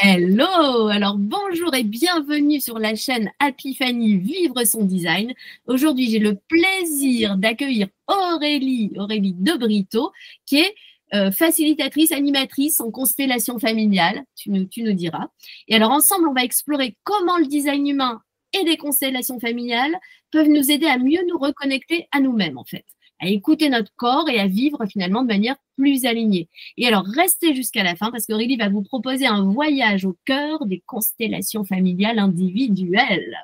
Hello! Alors bonjour et bienvenue sur la chaîne Happy Fanny Vivre son design. Aujourd'hui, j'ai le plaisir d'accueillir Aurélie de Brito, qui est facilitatrice, animatrice en constellation familiale, tu nous diras. Et alors ensemble, on va explorer comment le design humain et les constellations familiales peuvent nous aider à mieux nous reconnecter à nous-mêmes en fait, à écouter notre corps et à vivre finalement de manière plus alignée. Et alors, restez jusqu'à la fin parce qu'Aurélie va vous proposer un voyage au cœur des constellations familiales individuelles.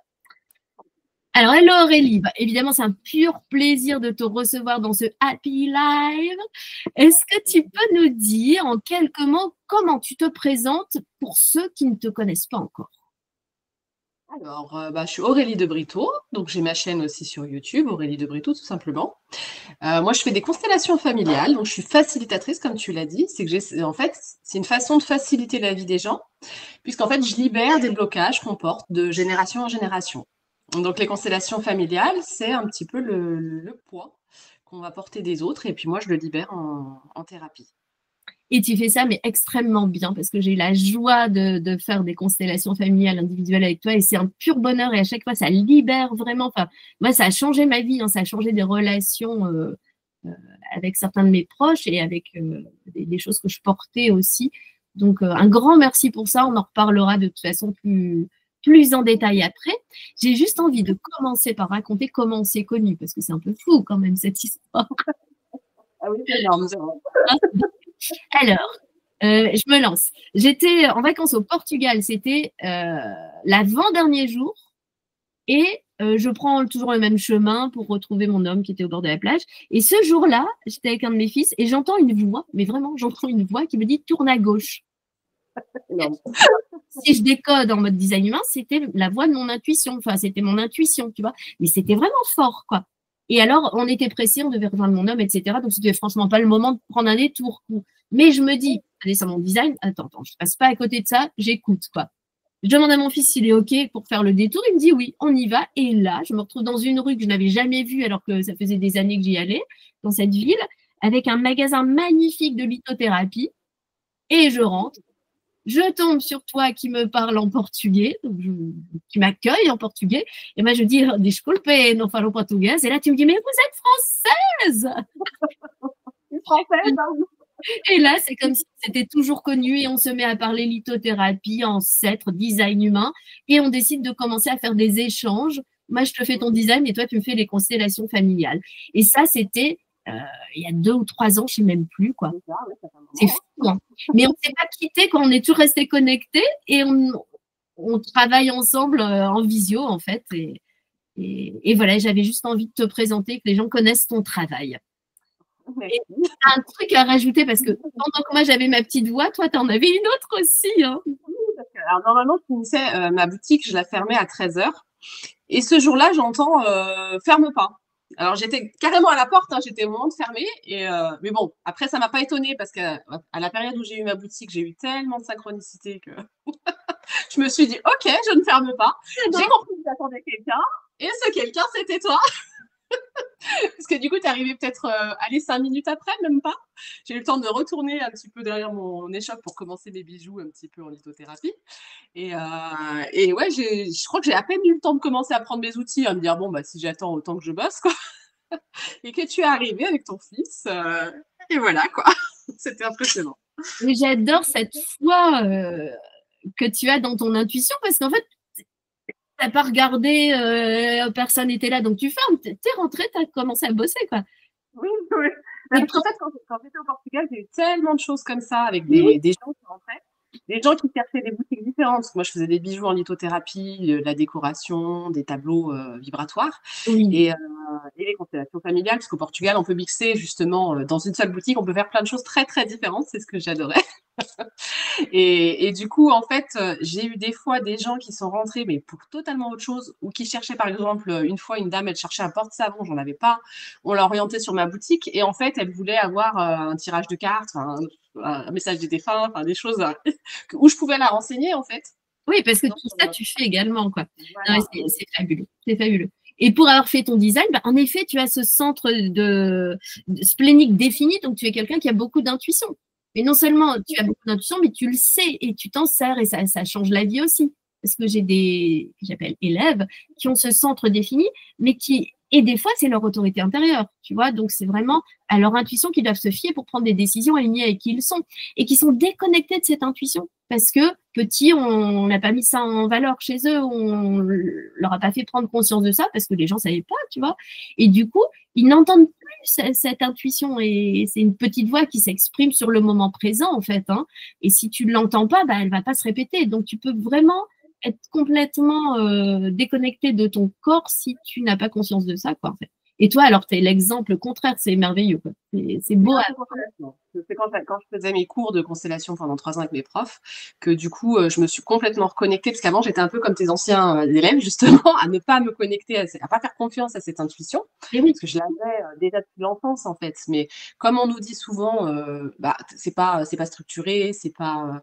Alors, hello Aurélie, évidemment, c'est un pur plaisir de te recevoir dans ce Happy Live. Est-ce que tu peux nous dire en quelques mots comment tu te présentes pour ceux qui ne te connaissent pas encore? Alors, je suis Aurélie de Brito, donc j'ai ma chaîne aussi sur YouTube, Aurélie de Brito tout simplement. Moi, je fais des constellations familiales, donc je suis facilitatrice, comme tu l'as dit. En fait, c'est une façon de faciliter la vie des gens, puisqu'en fait, je libère des blocages qu'on porte de génération en génération. Donc, les constellations familiales, c'est un petit peu le poids qu'on va porter des autres, et puis moi, je le libère en thérapie. Et tu fais ça, mais extrêmement bien, parce que j'ai eu la joie de faire des constellations familiales individuelles avec toi, et c'est un pur bonheur, et à chaque fois, ça libère vraiment. Enfin, moi, ça a changé ma vie, hein, ça a changé des relations avec certains de mes proches et avec des choses que je portais aussi. Donc, un grand merci pour ça. On en reparlera de toute façon plus en détail après. J'ai juste envie de commencer par raconter comment on s'est connus, parce que c'est un peu fou quand même, cette histoire. Ah oui, c'est énorme. Alors, je me lance. J'étais en vacances au Portugal, c'était l'avant-dernier jour, et je prends toujours le même chemin pour retrouver mon homme qui était au bord de la plage. Et ce jour-là, j'étais avec un de mes fils et j'entends une voix, mais vraiment, j'entends une voix qui me dit « tourne à gauche ». Si je décode en mode design humain, c'était la voix de mon intuition. Enfin, c'était mon intuition, tu vois. Mais c'était vraiment fort, quoi. Et alors, on était pressés, on devait rejoindre mon homme, etc. Donc, c'était franchement pas le moment de prendre un détour. Mais je me dis, allez, c'est mon design, attends, je passe pas à côté de ça, j'écoute, quoi. Je demande à mon fils s'il est OK pour faire le détour. Il me dit oui, on y va. Et là, je me retrouve dans une rue que je n'avais jamais vue alors que ça faisait des années que j'y allais, dans cette ville, avec un magasin magnifique de lithothérapie. Et je rentre. Je tombe sur toi qui me parle en portugais, qui m'accueille en portugais. Et moi, je dis, desculpe, non falo portugais. Et là, tu me dis, mais vous êtes française! Française, Et là, c'est comme si c'était toujours connu et on se met à parler lithothérapie, ancêtre, design humain et on décide de commencer à faire des échanges. Moi, je te fais ton design et toi, tu me fais les constellations familiales. Et ça, c'était il y a 2 ou 3 ans, je ne sais même plus, quoi. C'est fou, hein. Mais on ne s'est pas quitté quand on est toujours resté connectés et on travaille ensemble en visio, en fait. Et voilà, j'avais juste envie de te présenter, que les gens connaissent ton travail. Et un truc à rajouter, parce que pendant que moi j'avais ma petite voix, toi tu en avais une autre aussi. Hein. Alors, normalement, je finissais ma boutique, je la fermais à 13h. Et ce jour-là, j'entends ferme pas. Alors, j'étais carrément à la porte, hein, j'étais au moment de fermer. Mais bon, après, ça m'a pas étonnée parce qu'à la période où j'ai eu ma boutique, j'ai eu tellement de synchronicité que je me suis dit, OK, je ne ferme pas. J'ai compris que j'attendais quelqu'un. Et ce quelqu'un, c'était toi. Parce que du coup, tu es arrivé peut-être, 5 minutes après, même pas. J'ai eu le temps de retourner un petit peu derrière mon échoppe pour commencer mes bijoux un petit peu en lithothérapie. Et ouais, je crois que j'ai à peine eu le temps de commencer à prendre mes outils, à me dire, bon, bah, si j'attends autant que je bosse, quoi. Et que tu es arrivé avec ton fils. Et voilà, quoi. C'était impressionnant. Mais j'adore cette foi que tu as dans ton intuition, parce qu'en fait, tu n'as pas regardé, personne n'était là, donc tu fermes, tu es rentré, tu as commencé à bosser, quoi. Oui, oui. Parce qu'en fait, quand j'étais au Portugal, j'ai eu tellement de choses comme ça avec Oui. des gens qui rentraient. Des gens qui cherchaient des boutiques différentes, parce que moi je faisais des bijoux en lithothérapie, de la décoration, des tableaux vibratoires Oui. et les constellations familiales, parce qu'au Portugal on peut mixer justement dans une seule boutique, on peut faire plein de choses très très différentes, c'est ce que j'adorais. Et du coup, en fait, j'ai eu des fois des gens qui sont rentrés, mais pour totalement autre chose, ou qui cherchaient, par exemple, une fois, une dame, elle cherchait un porte-savon, j'en avais pas. On l'a orientée sur ma boutique, et en fait, elle voulait avoir un tirage de cartes, un message des défunts, des choses où je pouvais la renseigner, en fait. Oui, parce que tout ça, tu fais également, quoi. Voilà. C'est fabuleux. C'est fabuleux. Et pour avoir fait ton design, bah, en effet, tu as ce centre de splénique défini, donc tu es quelqu'un qui a beaucoup d'intuition. Et non seulement tu as beaucoup d'intuition, mais tu le sais et tu t'en sers et ça change la vie aussi. Parce que j'ai des, que j'appelle élèves, qui ont ce centre défini, mais qui, et des fois, c'est leur autorité intérieure, tu vois. Donc, c'est vraiment à leur intuition qu'ils doivent se fier pour prendre des décisions alignées avec qui ils sont et qui sont déconnectés de cette intuition. Parce que petit, on n'a pas mis ça en valeur chez eux, on leur a pas fait prendre conscience de ça parce que les gens savaient pas, tu vois. Et du coup, ils n'entendent plus cette intuition et c'est une petite voix qui s'exprime sur le moment présent, en fait. Hein. Et si tu ne l'entends pas, bah, elle va pas se répéter. Donc, tu peux vraiment être complètement déconnecté de ton corps si tu n'as pas conscience de ça, quoi, en fait. Et toi, alors, tu es l'exemple contraire, c'est merveilleux, quoi. C'est beau. C'est quand je faisais mes cours de constellation pendant 3 ans avec mes profs que du coup, je me suis complètement reconnectée, parce qu'avant, j'étais un peu comme tes anciens élèves, justement, à ne pas me connecter, à pas faire confiance à cette intuition, Et oui. parce que je l'avais déjà depuis l'enfance, en fait. Mais comme on nous dit souvent, bah, c'est pas structuré, c'est pas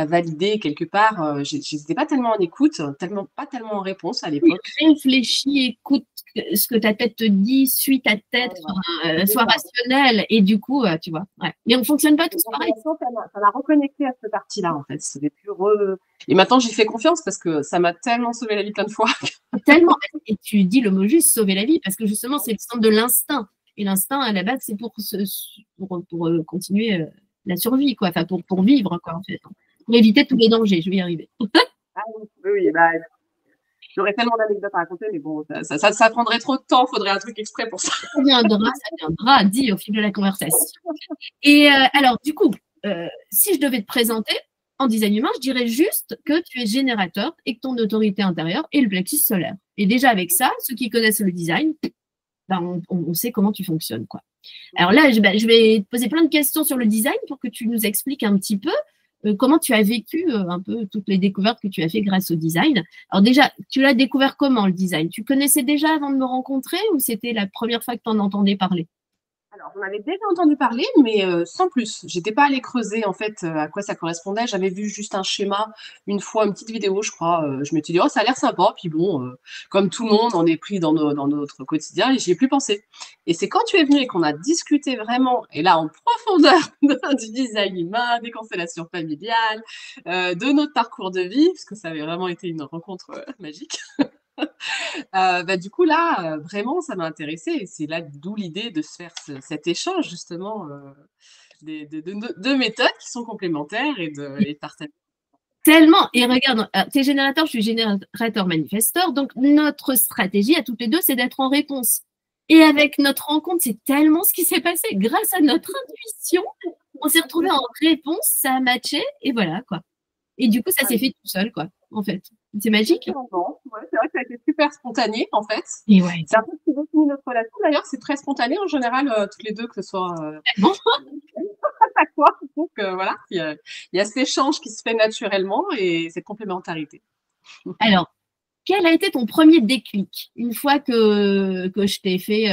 validé quelque part, j'étais pas tellement en écoute, pas tellement en réponse à l'époque. Réfléchis, écoute ce que ta tête te dit, suis ta tête, sois rationnel. Et du coup, tu vois, ouais. Mais on ne fonctionne pas tous pareil. Ça m'a reconnecté à cette partie-là, en fait. Et maintenant, j'y fais confiance parce que ça m'a tellement sauvé la vie plein de fois. Tellement. Et tu dis le mot juste, sauver la vie, parce que justement, c'est le centre de l'instinct. Et l'instinct, à la base, c'est pour continuer la survie, quoi. Enfin, pour vivre, quoi, en fait. Pour éviter tous les dangers. Je vais y arriver. Ah oui, bah, j'aurais tellement d'anecdotes à raconter, mais bon, ça prendrait trop de temps. Il faudrait un truc exprès pour ça. Ça viendra, dit au fil de la conversation. Et alors, du coup, si je devais te présenter en design humain, je dirais juste que tu es générateur et que ton autorité intérieure est le plexus solaire. Et déjà avec ça, ceux qui connaissent le design, ben, on sait comment tu fonctionnes, quoi. Alors là, je vais te poser plein de questions sur le design pour que tu nous expliques un petit peu comment tu as vécu un peu toutes les découvertes que tu as fait grâce au design. Alors déjà, tu l'as découvert comment le design? Tu connaissais déjà avant de me rencontrer ou c'était la première fois que tu en entendais parler? Alors, j'en avais déjà entendu parler, mais sans plus. J'étais pas allée creuser en fait à quoi ça correspondait. J'avais vu juste un schéma une fois, une petite vidéo, je crois. Je m'étais dit, oh, ça a l'air sympa. Puis bon, comme tout le monde, on est pris dans notre quotidien et j'y ai plus pensé. Et c'est quand tu es venu et qu'on a discuté vraiment, et là en profondeur, du design humain, des constellations familiales, de notre parcours de vie, parce que ça avait vraiment été une rencontre magique. Bah, du coup, là, vraiment, ça m'a intéressée et c'est là d'où l'idée de se faire cet échange justement de méthodes qui sont complémentaires et de partager. Tellement. Et regarde, t'es générateur, je suis générateur manifesteur. Donc, notre stratégie à toutes les deux, c'est d'être en réponse. Et avec notre rencontre, c'est tellement ce qui s'est passé. Grâce à notre intuition, on s'est retrouvé en réponse, ça a matché et voilà, quoi. Et du coup, ça s'est fait tout seul, quoi, en fait. C'est magique. Ouais, c'est vrai que ça a été super spontané, en fait. Et ouais. C'est un peu ce qui définit notre relation. D'ailleurs, c'est très spontané en général, toutes les deux, que ce soit à quoi. Donc, voilà, il y a cet échange qui se fait naturellement et cette complémentarité. Alors, quel a été ton premier déclic une fois que je t'ai fait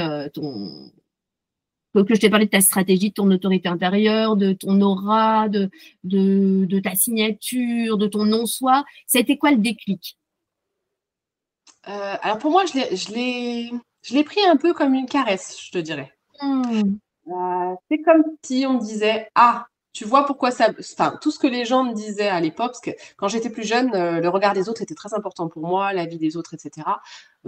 que je t'ai parlé de ta stratégie, de ton autorité intérieure, de ton aura, de ta signature, de ton non-soi? Ça a été quoi le déclic? Alors pour moi, je l'ai pris un peu comme une caresse, je te dirais. C'est comme si on me disait, ah, tu vois pourquoi ça. Enfin, tout ce que les gens me disaient à l'époque, parce que quand j'étais plus jeune, le regard des autres était très important pour moi, la vie des autres, etc.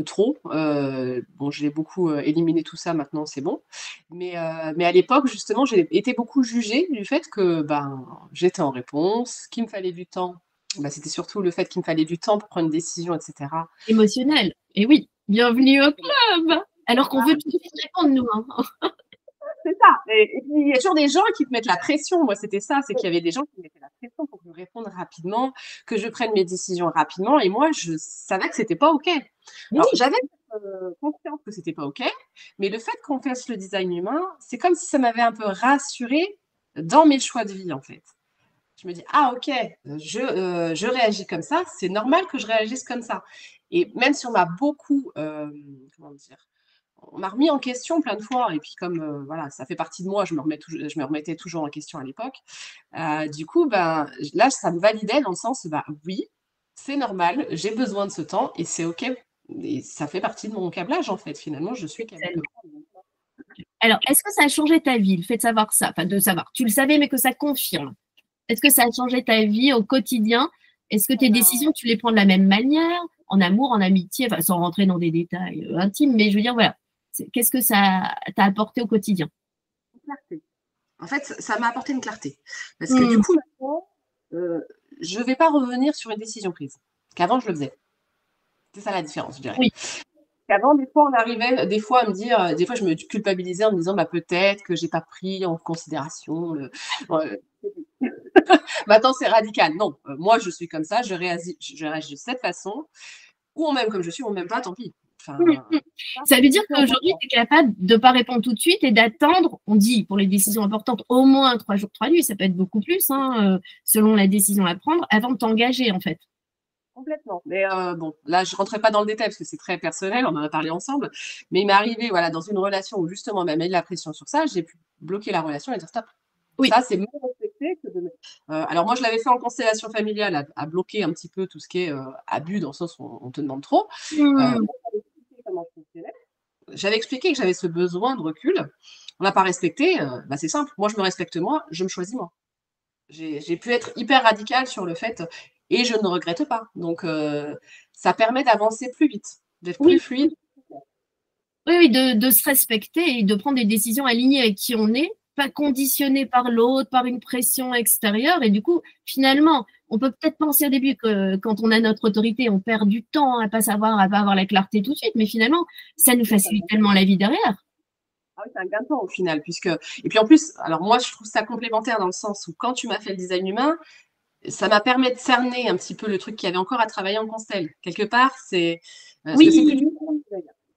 Trop. Bon, j'ai beaucoup éliminé tout ça, maintenant c'est bon. Mais à l'époque, justement, j'ai été beaucoup jugée du fait que ben, j'étais en réponse, qu'il me fallait du temps. Ben, c'était surtout le fait qu'il me fallait du temps pour prendre une décision, etc. Émotionnel. Et oui, bienvenue au club. Alors qu'on veut tout de suite répondre, nous. Hein. C'est ça. Et puis, il y a toujours des gens qui te mettent la pression. Moi, c'était ça. C'est qu'il y avait des gens qui me mettaient la pression pour que je réponde rapidement, que je prenne mes décisions rapidement. Et moi, je savais que c'était pas OK. Alors, j'avais conscience que c'était pas OK. Mais le fait qu'on fasse le design humain, c'est comme si ça m'avait un peu rassurée dans mes choix de vie, en fait. Je me dis, ah, OK, je réagis comme ça. C'est normal que je réagisse comme ça. Et même si on m'a beaucoup, comment dire, on m'a remis en question plein de fois. Et puis comme voilà, ça fait partie de moi, je me remettais toujours en question à l'époque. Du coup, ben, là, ça me validait dans le sens, bah, oui, c'est normal, j'ai besoin de ce temps et c'est OK. Et ça fait partie de mon câblage, en fait. Finalement, je suis câblée. Alors, est-ce que ça a changé ta vie, le fait de savoir ça, enfin de savoir, tu le savais, mais que ça confirme. Est-ce que ça a changé ta vie au quotidien? Est-ce que tes décisions, tu les prends de la même manière, en amour, en amitié, enfin, sans rentrer dans des détails intimes, mais je veux dire, voilà, qu'est-ce que ça t'a apporté au quotidien? Clarté. En fait, ça m'a apporté une clarté. Parce que du coup, maintenant, je ne vais pas revenir sur une décision prise. Qu'avant, je le faisais. C'est ça la différence, je dirais. Oui. Qu'avant, des fois, on arrivait des fois à me dire, des fois, je me culpabilisais en me disant, bah, peut-être que j'ai pas pris en considération le. Maintenant, c'est radical. Non, moi, je suis comme ça, je réagis de cette façon. Ou on m'aime comme je suis, ou on m'aime pas, tant pis. Enfin, ça veut dire qu'aujourd'hui, tu es capable de ne pas répondre tout de suite et d'attendre, on dit pour les décisions importantes, au moins 3 jours, 3 nuits, ça peut être beaucoup plus, hein, selon la décision à prendre, avant de t'engager, en fait. Complètement. Mais bon, là, je ne rentrais pas dans le détail parce que c'est très personnel, on en a parlé ensemble. Mais il m'est arrivé, voilà, dans une relation où justement, on m'a mis de la pression sur ça, j'ai pu bloquer la relation et dire stop. Oui. Ça, c'est mieux respecté que de. Alors, moi, je l'avais fait en constellation familiale, à bloquer un petit peu tout ce qui est abus, dans le sens où on te demande trop. J'avais expliqué que j'avais ce besoin de recul. On n'a pas respecté, bah, c'est simple. Moi, je me respecte moi, je me choisis moi. J'ai pu être hyper radicale sur le fait et je ne regrette pas. Donc, ça permet d'avancer plus vite, d'être plus fluide. Oui, oui, de se respecter et de prendre des décisions alignées avec qui on est, pas conditionné par l'autre, par une pression extérieure. Et du coup, finalement, on peut peut-être penser au début que quand on a notre autorité, on perd du temps à pas savoir, à pas avoir la clarté tout de suite. Mais finalement, ça nous facilite tellement la vie derrière. Ah oui, c'est un gain de temps au final, puisque. Et puis en plus, alors moi, je trouve ça complémentaire dans le sens où quand tu m'as fait le design humain, ça m'a permis de cerner un petit peu le truc qu'il y avait encore à travailler en constel. Quelque part, c'est. Parce que c'est plus du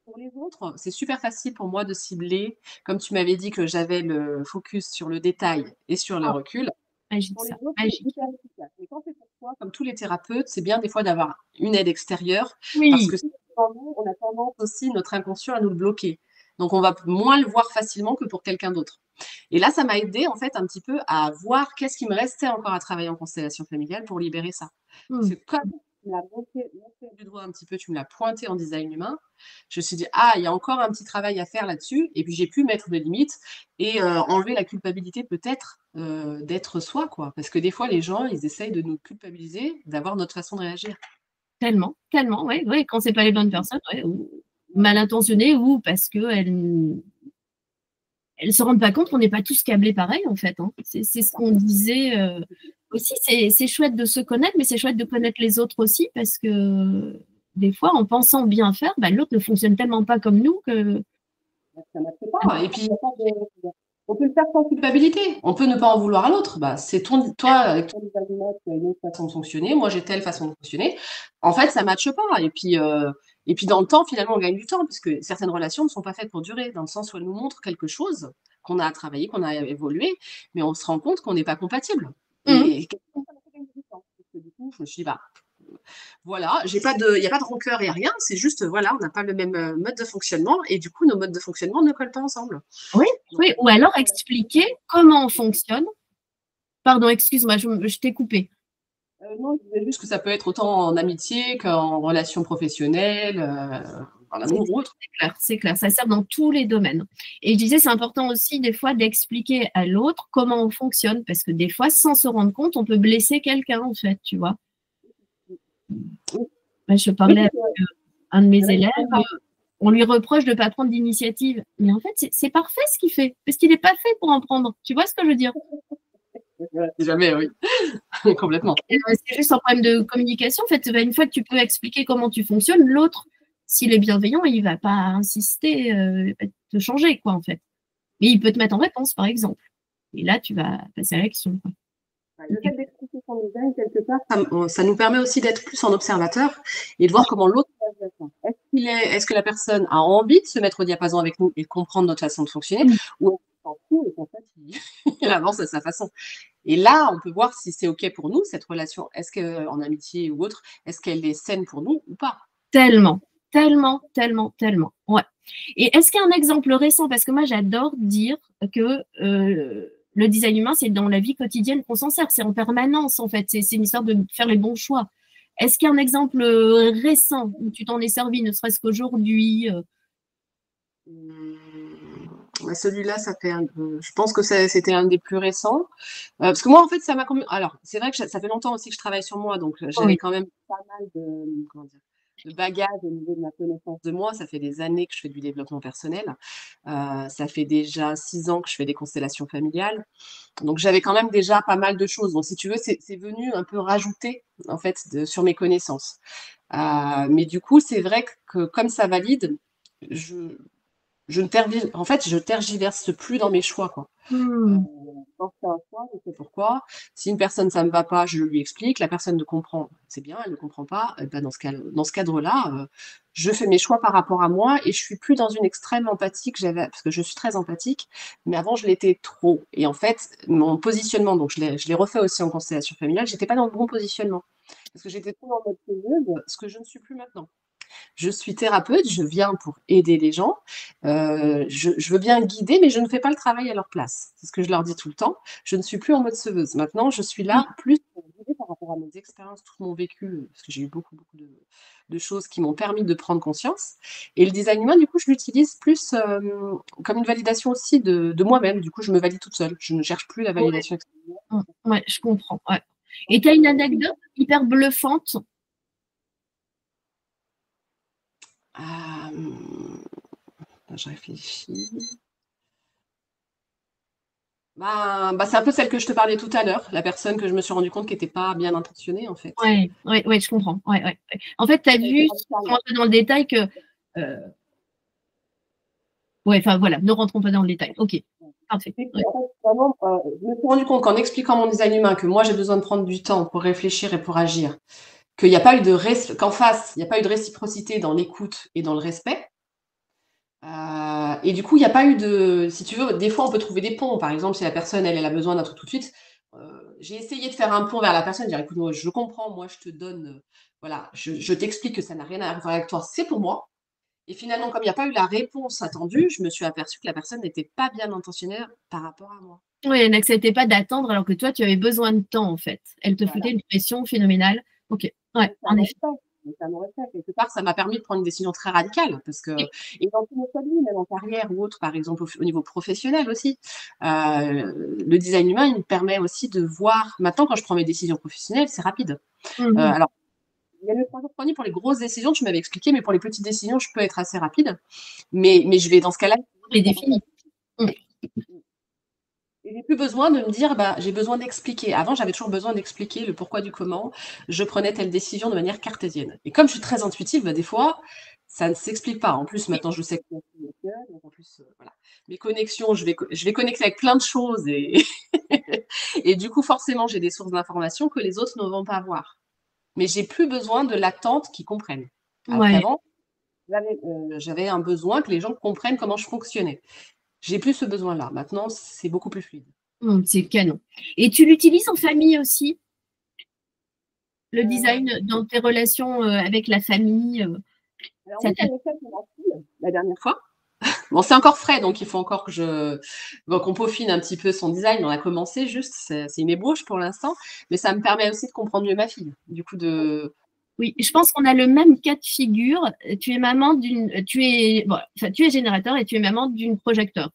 pour les autres, c'est super facile pour moi de cibler. Comme tu m'avais dit que j'avais le focus sur le détail et sur le recul. Magique, Pour les ça. autres, c'est Magique. hyper efficace. Mais quand c'est pour toi, comme tous les thérapeutes, c'est bien des fois d'avoir une aide extérieure. Oui. Parce que on a tendance aussi, notre inconscient, à nous le bloquer. Donc, on va moins le voir facilement que pour quelqu'un d'autre. Et là, ça m'a aidé en fait un petit peu à voir qu'est-ce qui me restait encore à travailler en constellation familiale pour libérer ça. Parce que comme tu me l'as montré du doigt un petit peu, tu me l'as pointé en design humain, je me suis dit, ah, il y a encore un petit travail à faire là-dessus. Et puis j'ai pu mettre des limites et enlever la culpabilité peut-être d'être soi, quoi. Parce que des fois, les gens, ils essayent de nous culpabiliser, d'avoir notre façon de réagir. Tellement, tellement, oui. Ouais, quand c'est pas les bonnes personnes, ouais, ou mal intentionnées ou parce qu'elles elles se rendent pas compte qu'on n'est pas tous câblés pareil, en fait. Hein. C'est ce qu'on disait aussi. C'est chouette de se connaître, mais c'est chouette de connaître les autres aussi parce que des fois, en pensant bien faire, bah, l'autre ne fonctionne tellement pas comme nous que. Ça ne marche pas. Et puis, on peut le faire sans culpabilité. On peut ne pas en vouloir à l'autre. Bah, c'est toi, avec ton design, tu as une autre façon de fonctionner. Moi, j'ai telle façon de fonctionner. En fait, ça ne matche pas. Et puis, dans le temps, finalement, on gagne du temps, puisque certaines relations ne sont pas faites pour durer, dans le sens où elles nous montrent quelque chose qu'on a à travailler, qu'on a évolué, mais on se rend compte qu'on n'est pas compatible. Et du coup, je me suis dit, bah, voilà, il n'y a pas de rancœur et rien, c'est juste, voilà, on n'a pas le même mode de fonctionnement et du coup, nos modes de fonctionnement ne collent pas ensemble. Oui, oui. Ou alors expliquer comment on fonctionne. Pardon, excuse-moi, je t'ai coupé. Non, je disais juste que ça peut être autant en amitié qu'en relation professionnelle, en amour ou autre. C'est clair, ça sert dans tous les domaines. Et je disais, c'est important aussi des fois d'expliquer à l'autre comment on fonctionne, parce que des fois, sans se rendre compte, on peut blesser quelqu'un, en fait, tu vois. Je parlais avec un de mes élèves, on lui reproche de ne pas prendre d'initiative. Mais en fait, c'est parfait ce qu'il fait, parce qu'il n'est pas fait pour en prendre. Tu vois ce que je veux dire? Jamais, oui. Complètement. C'est juste un problème de communication. En fait, une fois que tu peux expliquer comment tu fonctionnes, l'autre, s'il est bienveillant, il ne va pas insister, te changer, quoi, en fait. Mais il peut te mettre en réponse, par exemple. Et là, tu vas passer à l'action. Le fait d'expliquer son design, quelque part, ça nous permet aussi d'être plus en observateur et de voir comment l'autre est-ce que la personne a envie de se mettre au diapason avec nous et de comprendre notre façon de fonctionner, ou est-ce qu'il s'en fout et qu'en fait, il avance à sa façon. Et là, on peut voir si c'est OK pour nous, cette relation, est-ce qu'en amitié ou autre, est-ce qu'elle est saine pour nous ou pas? Tellement, tellement, tellement, tellement. Ouais. Et est-ce qu'il y a un exemple récent? Parce que moi, j'adore dire que le design humain, c'est dans la vie quotidienne qu'on s'en sert. C'est en permanence, en fait. C'est une histoire de faire les bons choix. Est-ce qu'il y a un exemple récent où tu t'en es servi, ne serait-ce qu'aujourd'hui? Ouais, celui-là, ça fait je pense que c'était un des plus récents. Parce que moi, en fait, ça m'a alors, c'est vrai que ça fait longtemps aussi que je travaille sur moi, donc j'avais Oui. quand même pas mal comment dire, de bagages au niveau de ma connaissance de moi. Ça fait des années que je fais du développement personnel. Ça fait déjà 6 ans que je fais des constellations familiales. Donc j'avais quand même déjà pas mal de choses. Donc si tu veux, c'est venu un peu rajouter en fait sur mes connaissances. Mais du coup, c'est vrai que comme ça valide, je, en fait, je tergiverse plus dans mes choix, quoi. Euh, Hmm. quand c'est un choix, je sais pourquoi. Si une personne, ça ne me va pas, je lui explique. La personne ne comprend, c'est bien, elle ne comprend pas. Eh ben, dans ce cadre-là, je fais mes choix par rapport à moi et je suis plus dans une extrême empathie que j'avais, parce que je suis très empathique, mais avant, je l'étais trop. Et en fait, mon positionnement, donc je l'ai refait aussi en constellation familiale, j'étais pas dans le bon positionnement. Parce que j'étais trop en mode sauveuse, ce que je ne suis plus maintenant. Je suis thérapeute, je viens pour aider les gens. Je veux bien guider, mais je ne fais pas le travail à leur place. C'est ce que je leur dis tout le temps. Je ne suis plus en mode sauveuse. Maintenant, je suis là plus pour guider par rapport à mes expériences, tout mon vécu, parce que j'ai eu beaucoup, beaucoup de choses qui m'ont permis de prendre conscience. Et le design humain, du coup, je l'utilise plus comme une validation aussi de moi-même. Du coup, je me valide toute seule. Je ne cherche plus la Ouais, validation extérieure. ouais, je comprends. Ouais. Et tu as une anecdote hyper bluffante? Je réfléchis. C'est un peu celle que je te parlais tout à l'heure, la personne que je me suis rendu compte qui n'était pas bien intentionnée, en fait. Ouais, ouais, ouais, je comprends. Ouais, ouais, ouais. En fait, tu as Ça a été vu, sans radical. rentrer dans le détail, que. euh, ouais, enfin voilà, ne rentrons pas dans le détail. Ok, parfait. C'est que, Ouais. en fait, vraiment, je me suis rendu compte qu'en expliquant mon design humain, que moi j'ai besoin de prendre du temps pour réfléchir et pour agir, qu'il n'y a pas eu qu'en face, il n'y a pas eu de réciprocité dans l'écoute et dans le respect. Et du coup, il n'y a pas eu si tu veux, des fois on peut trouver des ponts. Par exemple, si la personne, elle a besoin d'un truc tout de suite, j'ai essayé de faire un pont vers la personne, dire écoute, moi, je comprends, moi je te donne, voilà, je t'explique que ça n'a rien à voir avec toi, c'est pour moi. Et finalement, comme il n'y a pas eu la réponse attendue, je me suis aperçue que la personne n'était pas bien intentionnée par rapport à moi. Ouais, elle n'acceptait pas d'attendre alors que toi, tu avais besoin de temps, en fait. Elle te foutait Voilà. une pression phénoménale. Ok, ouais, Mais ça en effet. m'aurait fait. Mais ça m'aurait fait. Quelque part, ça m'a permis de prendre une décision très radicale. Et dans tous mes choix de vie, même en carrière ou autre, par exemple au niveau professionnel aussi, le design humain, il me permet aussi de voir. Maintenant, quand je prends mes décisions professionnelles, c'est rapide. Mhm. Alors, il y a le 3 jours 3 nuits pour les grosses décisions, tu m'avais expliqué, mais pour les petites décisions, je peux être assez rapide. Mais je vais, dans ce cas-là, Les définis. Mm. et j'ai plus besoin de me dire, bah, j'ai besoin d'expliquer. Avant, j'avais toujours besoin d'expliquer le pourquoi du comment. Je prenais telle décision de manière cartésienne. Et comme je suis très intuitive, bah, des fois, ça ne s'explique pas. En plus, maintenant, je sais que donc en plus, voilà. Mes connexions, je vais connecter avec plein de choses et du coup, forcément, j'ai des sources d'informations que les autres ne vont pas avoir. Mais j'ai plus besoin de l'attente qu'ils comprennent. Alors Ouais, qu'avant, j'avais un besoin que les gens comprennent comment je fonctionnais. J'ai plus ce besoin-là. Maintenant, c'est beaucoup plus fluide. c'est canon. Et tu l'utilises en famille aussi, le design Euh, dans tes relations avec la famille Alors ça oui, t'a- j'avais fait pour ma fille la dernière fois. Bon, c'est encore frais, donc il faut encore qu'on peaufine un petit peu son design. On a commencé juste, c'est une ébauche pour l'instant, mais ça me permet aussi de comprendre mieux ma fille. Du coup, Oui, je pense qu'on a le même cas de figure. Tu es maman tu es générateur et tu es maman d'une projecteur,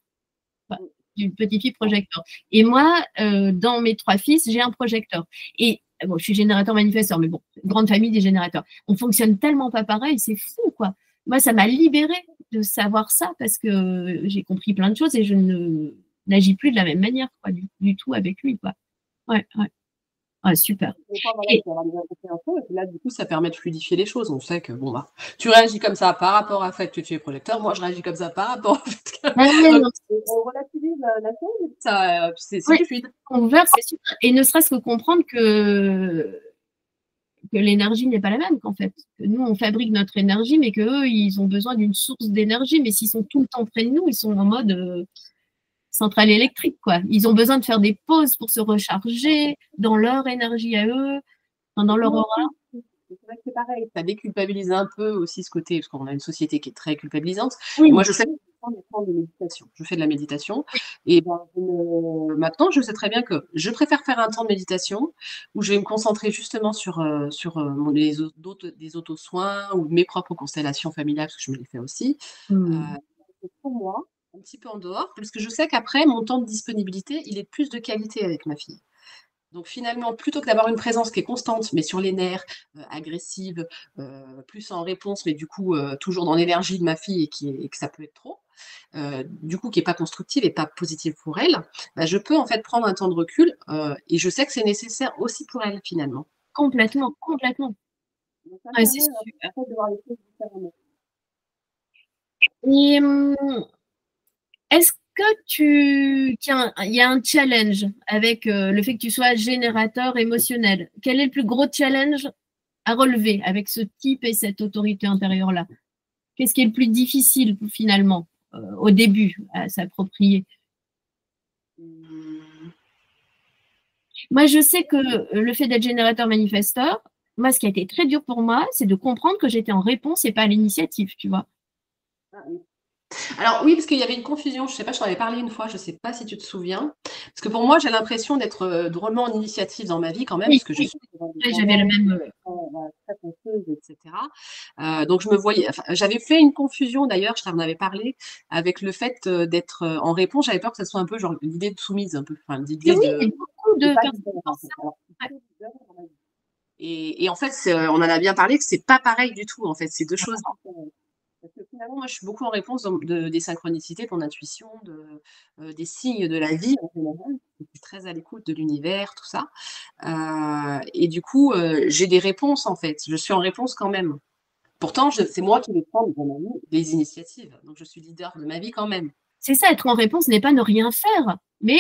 enfin, d'une petite fille projecteur. Et moi, dans mes trois fils, j'ai un projecteur. Et bon, je suis générateur manifesteur, mais bon, grande famille des générateurs. On fonctionne tellement pas pareil, c'est fou, quoi. Moi, ça m'a libérée de savoir ça parce que j'ai compris plein de choses et je ne n'agis plus de la même manière, quoi, du tout avec lui, quoi. Ouais, ouais. Ah, super. des fois, voilà, il Et, faut avoir des incompréhensions, et puis là, du coup, ça permet de fluidifier les choses. On sait que, bon, bah, tu réagis comme ça par rapport à fait que tu es projecteur, moi, je réagis comme ça par rapport au fait que. ouais, Donc, non, on relativise la chose, et puis ça, c'est ouais, plus fluide. on veut, c'est super. Et ne serait-ce que comprendre que l'énergie n'est pas la même, qu'en fait. Que nous, on fabrique notre énergie, mais qu'eux, ils ont besoin d'une source d'énergie. Mais s'ils sont tout le temps près de nous, ils sont en mode centrale électrique, quoi. Ils ont besoin de faire des pauses pour se recharger dans leur énergie à eux, dans Et leur nous aura. aussi, c'est vrai que c'est pareil. Ça déculpabilise un peu aussi ce côté, parce qu'on a une société qui est très culpabilisante. Et moi, Oui, je sais que je prends des temps de méditation. Je fais de la méditation. Et ben, maintenant, je sais très bien que je préfère faire un temps de méditation où je vais me concentrer justement des auto-soins ou mes propres constellations familiales, parce que je me les fais aussi. oui. C'est pour moi. un petit peu en dehors, parce que je sais qu'après, mon temps de disponibilité, il est de plus de qualité avec ma fille. Donc finalement, plutôt que d'avoir une présence qui est constante, mais sur les nerfs, agressive, plus en réponse, mais du coup, toujours dans l'énergie de ma fille et que ça peut être trop, du coup qui est pas constructive et pas positive pour elle, bah, je peux en fait prendre un temps de recul, et je sais que c'est nécessaire aussi pour elle finalement. Complètement, complètement. Donc ça me Ouais, c'est permet, super. en fait, de voir les choses différemment. Et est-ce que tiens, il y a un challenge avec le fait que tu sois générateur émotionnel. Quel est le plus gros challenge à relever avec ce type et cette autorité intérieure-là? Qu'est-ce qui est le plus difficile finalement au début à s'approprier? Mmh. Moi, je sais que le fait d'être générateur manifesteur, moi, ce qui a été très dur pour moi, c'est de comprendre que j'étais en réponse et pas à l'initiative, tu vois. Ah oui. Alors oui, parce qu'il y avait une confusion, je sais pas, je t'en avais parlé une fois, je sais pas si tu te souviens. Parce que pour moi, j'ai l'impression d'être drôlement en initiative dans ma vie quand même, Oui, parce que je oui, suis oui, j'avais le indépendante, même. très fonceuse, etc. Donc je me voyais, enfin, j'avais fait une confusion d'ailleurs, je t'en avais parlé, avec le fait d'être en réponse. J'avais peur que ça soit un peu genre l'idée de soumise, un peu, enfin Et l'idée oui, mais beaucoup de de pas personnes leader en pensent fait. ça. Alors, je suis Ouais. très leader dans ma vie. Et en fait, on en a bien parlé que c'est pas pareil du tout. En fait, c'est deux choses différentes. Parce que finalement, moi, je suis beaucoup en réponse des synchronicités, de ton intuition, des signes de la vie en général. Je suis très à l'écoute de l'univers, tout ça. Et du coup, j'ai des réponses en fait. Je suis en réponse quand même. Pourtant, c'est moi qui vais prendre dans ma vie des initiatives. Donc, je suis leader de ma vie quand même. C'est ça, être en réponse n'est pas ne rien faire, mais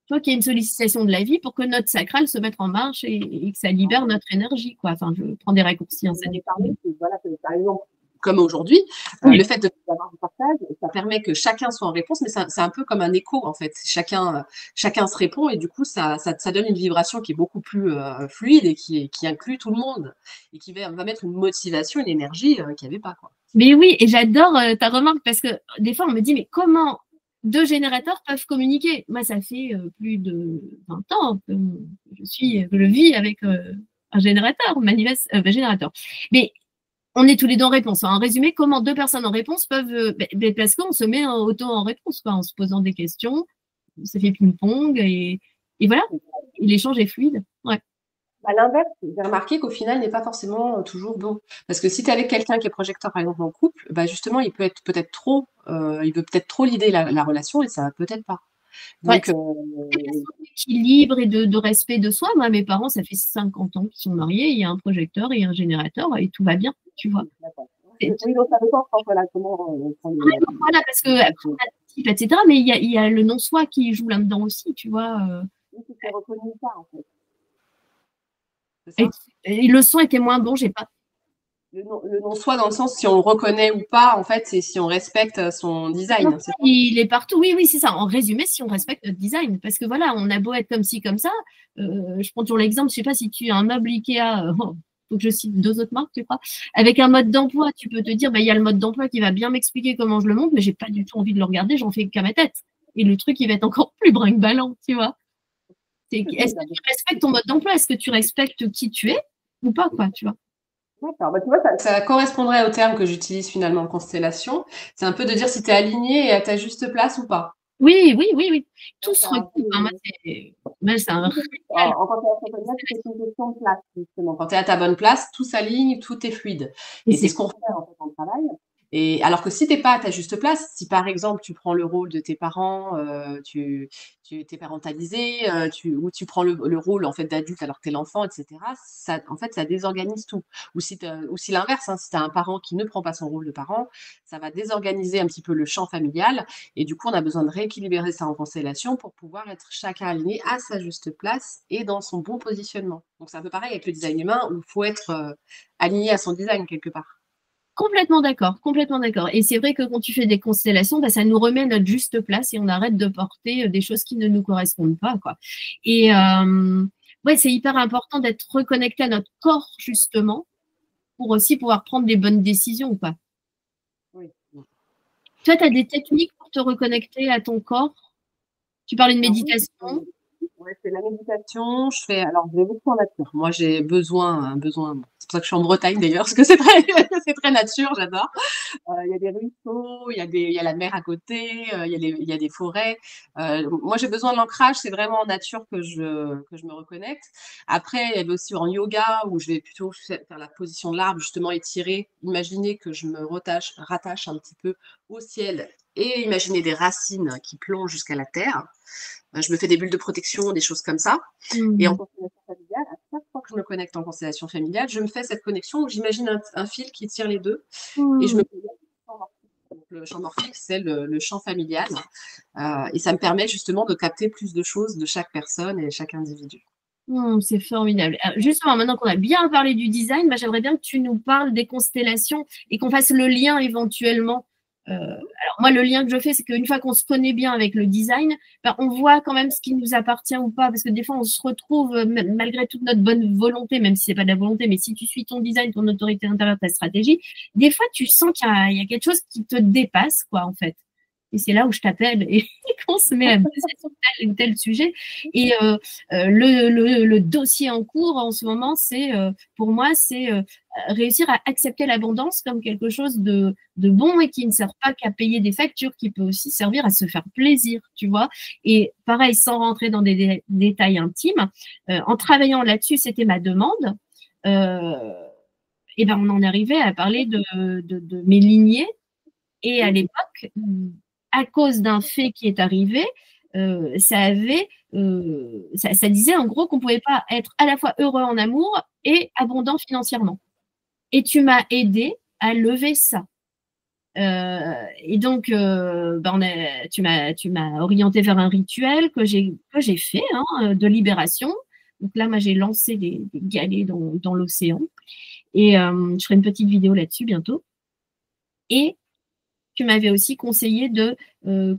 toi qu'il y ait une sollicitation de la vie pour que notre sacral se mette en marche et que ça libère notre énergie, quoi. Enfin, je prends des raccourcis, hein, ça On avait dépend. parlé, voilà, par exemple, comme aujourd'hui, Oui, le fait d'avoir du partage, ça permet que chacun soit en réponse, mais c'est un peu comme un écho en fait. Chacun se répond et du coup, ça donne une vibration qui est beaucoup plus fluide et qui inclut tout le monde et qui va mettre une motivation, une énergie qu'il n'y avait pas, quoi. mais oui, et j'adore ta remarque parce que des fois on me dit mais comment deux générateurs peuvent communiquer? Moi, ça fait plus de 20 ans que je vis avec un générateur, générateur. Mais on est tous les deux en réponse. En résumé, comment deux personnes en réponse peuvent, parce qu'on se met auto en réponse, quoi, en se posant des questions, ça fait ping-pong et voilà, et l'échange est fluide. Ouais. À l'inverse, j'ai remarqué qu'au final n'est pas forcément toujours bon. Parce que si tu es avec quelqu'un qui est projecteur, par exemple, en couple, bah justement, il peut être peut-être trop, il veut peut-être trop l'idée la relation et ça va peut-être pas. Ouais, Donc, des questions d'équilibre et de respect de soi. Moi, mes parents, ça fait 50 ans qu'ils sont mariés, il y a un projecteur et un générateur et tout va bien, tu vois. d'accord. C'est- Oui, donc ça dépend, voilà, comment on prend Ouais, donc voilà, parce que après, on a des types, etc. Mais il y a le non-soi qui joue là-dedans aussi, tu vois. oui, si c'est reconnu ça, en fait. C'est Et, ça? et le son était moins bon, j'ai pas. Le non-soi dans le sens si on le reconnaît ou pas, en fait, c'est si on respecte son design, c'est ça? Il est partout. Oui, oui, c'est ça. En résumé, si on respecte notre design, parce que voilà, on a beau être comme ci, comme ça. Je prends toujours l'exemple. Je sais pas si tu as un meuble Ikea. Faut que je cite deux autres marques, tu crois. Avec un mode d'emploi, tu peux te dire, bah, il y a le mode d'emploi qui va bien m'expliquer comment je le monte, mais j'ai pas du tout envie de le regarder. J'en fais qu'à ma tête. Et le truc, il va être encore plus brinque-ballant, tu vois. Est-ce que tu respectes ton mode d'emploi? Est-ce que tu respectes qui tu es ou pas, quoi, tu vois? D'accord. Bah, tu vois, ça correspondrait au terme que j'utilise finalement en constellation. C'est un peu de dire si tu es aligné et à ta juste place ou pas. Oui, oui, oui, oui. Tout se D'accord. recoupe. Hein. Moi, c'est un régal. En tant qu'entrepreneur, c'est une question de place, justement. Quand tu es à ta bonne place, tout s'aligne, tout est fluide. Et Et c'est c'est ce qu'on fait en fait en travail. Et alors que si t'es pas à ta juste place, si par exemple tu prends le rôle de tes parents, tu t'es parentalisé, ou tu prends le rôle en fait d'adulte alors que t'es l'enfant, etc. Ça, en fait, ça désorganise tout. Ou si l'inverse, hein, si t'as un parent qui ne prend pas son rôle de parent, ça va désorganiser un petit peu le champ familial. Et du coup, on a besoin de rééquilibrer ça en constellation pour pouvoir être chacun aligné à sa juste place et dans son bon positionnement. Donc c'est un peu pareil avec le design humain où il faut être aligné à son design quelque part. complètement d'accord, complètement d'accord. Et c'est vrai que quand tu fais des constellations, bah, ça nous remet notre juste place et on arrête de porter des choses qui ne nous correspondent pas, quoi. Et ouais, c'est hyper important d'être reconnecté à notre corps, justement, pour aussi pouvoir prendre les bonnes décisions, quoi. Oui. Toi, tu as des techniques pour te reconnecter à ton corps? Tu parlais de Alors oui, méditation. Ouais, c'est la méditation. Alors, je vais beaucoup en nature. Moi, j'ai besoin. C'est pour ça que je suis en Bretagne d'ailleurs, parce que c'est très, c'est très nature, j'adore. Il y a des ruisseaux, il y a la mer à côté, il y a des forêts. Moi, j'ai besoin de l'ancrage, c'est vraiment en nature que je me reconnecte. Après, il y avait aussi en yoga où je vais plutôt faire la position de l'arbre, justement étirer, imaginer que je me rattache un petit peu au ciel et imaginer des racines qui plongent jusqu'à la terre. Je me fais des bulles de protection, des choses comme ça. Et en Mmh. constellation familiale, à chaque fois que je me connecte en constellation familiale, je me fais cette connexion où j'imagine un fil qui tire les deux et je me Mmh. connecte au champ morphique. Donc, le champ morphique, c'est le champ familial. Et ça me permet justement de capter plus de choses de chaque personne et chaque individu. C'est formidable. Justement, maintenant qu'on a bien parlé du design, bah, j'aimerais bien que tu nous parles des constellations et qu'on fasse le lien éventuellement. Alors moi, le lien que je fais, c'est qu'une fois qu'on se connaît bien avec le design, bah, on voit quand même ce qui nous appartient ou pas, parce que des fois, on se retrouve, malgré toute notre bonne volonté, même si c'est pas de la volonté, mais si tu suis ton design, ton autorité intérieure, ta stratégie, des fois, tu sens qu'il y a quelque chose qui te dépasse, quoi, en fait. Et c'est là où je t'appelle et qu'on se met à bosser sur tel ou tel sujet. Et le dossier en cours en ce moment, c'est pour moi, c'est réussir à accepter l'abondance comme quelque chose de bon et qui ne sert pas qu'à payer des factures, qui peut aussi servir à se faire plaisir, tu vois. Et pareil, sans rentrer dans des détails intimes, en travaillant là-dessus, c'était ma demande. Et ben on en arrivait à parler de mes lignées. Et à l'époque, à cause d'un fait qui est arrivé, ça disait en gros qu'on ne pouvait pas être à la fois heureux en amour et abondant financièrement. Et tu m'as aidé à lever ça. Et donc, tu m'as orienté vers un rituel que j'ai fait de libération. Donc là, moi, j'ai lancé des galets dans l'océan. Et je ferai une petite vidéo là-dessus bientôt. Et tu m'avais aussi conseillé de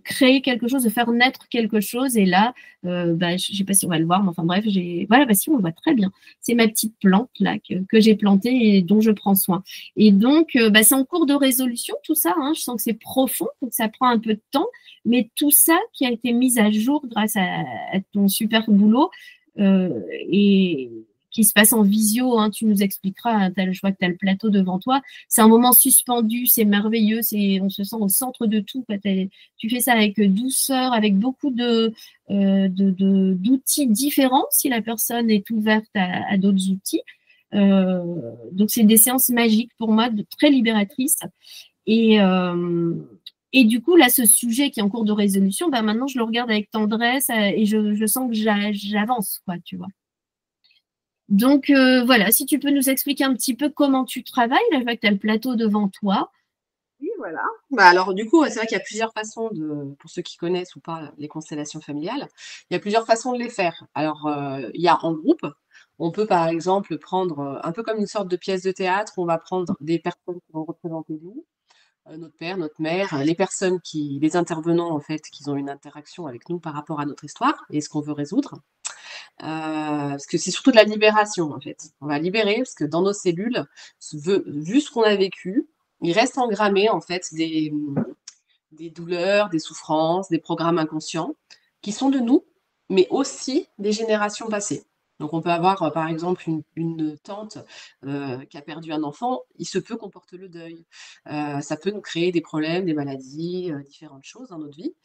créer quelque chose, de faire naître quelque chose. Et là, je ne sais pas si on va le voir, mais enfin bref, voilà, bah si, on le voit très bien. C'est ma petite plante là que j'ai plantée et dont je prends soin. Et donc, c'est en cours de résolution tout ça. Hein. Je sens que c'est profond, donc ça prend un peu de temps. Mais tout ça qui a été mis à jour grâce à ton super boulot et qui se passe en visio, hein, tu nous expliqueras, hein, je vois que tu as le plateau devant toi, c'est un moment suspendu, c'est merveilleux, on se sent au centre de tout. Tu fais ça avec douceur, avec beaucoup d'outils différents si la personne est ouverte à d'autres outils. Donc, c'est des séances magiques pour moi, très libératrices. Et, euh, et du coup, là, ce sujet qui est en cours de résolution, maintenant, je le regarde avec tendresse et je sens que j'avance, quoi, tu vois. Donc, voilà, si tu peux nous expliquer un petit peu comment tu travailles, là, je vois que tu as le plateau devant toi. Oui, voilà. Bah alors, du coup, c'est vrai qu'il y a plusieurs façons pour ceux qui connaissent ou pas les constellations familiales, il y a plusieurs façons de les faire. Alors, il y a en groupe. On peut, par exemple, prendre un peu comme une sorte de pièce de théâtre. On va prendre des personnes qui vont représenter nous, notre père, notre mère, les intervenants, en fait, qui ont une interaction avec nous par rapport à notre histoire et ce qu'on veut résoudre. Parce que c'est surtout de la libération, en fait. On va libérer, parce que dans nos cellules, vu ce qu'on a vécu, il reste engrammé, en fait, des douleurs, des souffrances, des programmes inconscients, qui sont de nous, mais aussi des générations passées. Donc, on peut avoir, par exemple, une tante qui a perdu un enfant, il se peut qu'on porte le deuil. Ça peut nous créer des problèmes, des maladies, différentes choses dans notre vie.